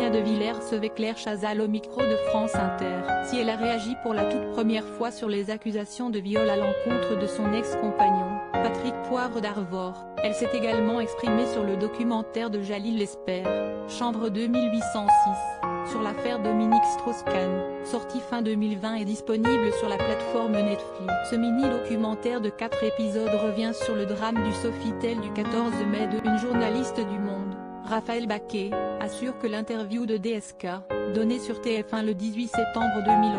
Sonia De Villers recevait Claire Chazal au micro de France Inter. Si elle a réagi pour la toute première fois sur les accusations de viol à l'encontre de son ex-compagnon, Patrick Poivre d'Arvor, elle s'est également exprimée sur le documentaire de Jalil Lespert, Chambre 2806, sur l'affaire Dominique Strauss-Kahn, sorti fin 2020 et disponible sur la plateforme Netflix. Ce mini-documentaire de 4 épisodes revient sur le drame du Sofitel du 14 mai de une journaliste du Monde, Raphaël Baquet, assure que l'interview de DSK, donnée sur TF1 le 18 septembre 2011,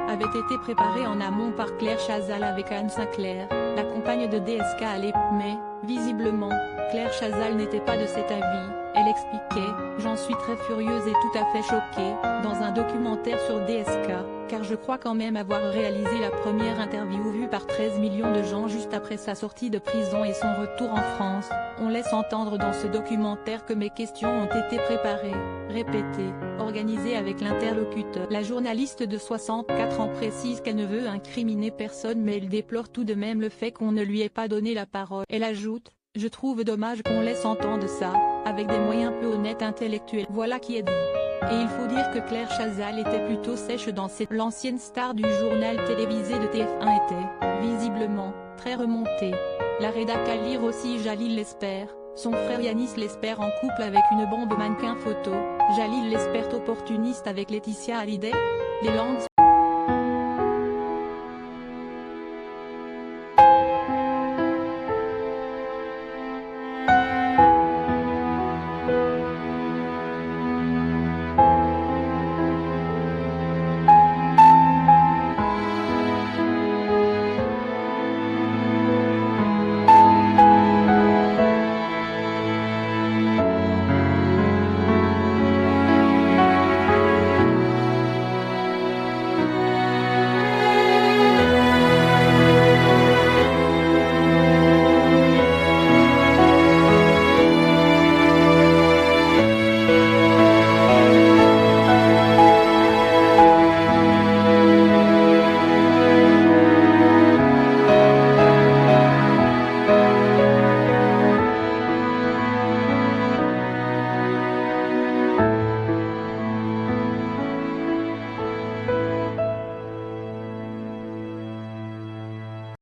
avait été préparée en amont par Claire Chazal avec Anne Sinclair, la compagne de DSK à l'époque, mais, visiblement, Claire Chazal n'était pas de cet avis. Elle expliquait « J'en suis très furieuse et tout à fait choquée » dans un documentaire sur DSK, car je crois quand même avoir réalisé la première interview vue par 13 millions de gens juste après sa sortie de prison et son retour en France. On laisse entendre dans ce documentaire que mes questions ont été préparées, répétées, organisées avec l'interlocuteur. La journaliste de 64 ans précise qu'elle ne veut incriminer personne mais elle déplore tout de même le fait qu'on ne lui ait pas donné la parole. Elle ajoute « Je trouve dommage qu'on laisse entendre ça, avec des moyens peu honnêtes intellectuels. » Voilà qui est dit. Et il faut dire que Claire Chazal était plutôt sèche dans cette. L'ancienne star du journal télévisé de TF1 était, visiblement, très remontée. La rédac à lire aussi Jalil Lespert, son frère Yanis Lespert en couple avec une bombe mannequin photo, Jalil Lespert opportuniste avec Laetitia Hallyday. Les langues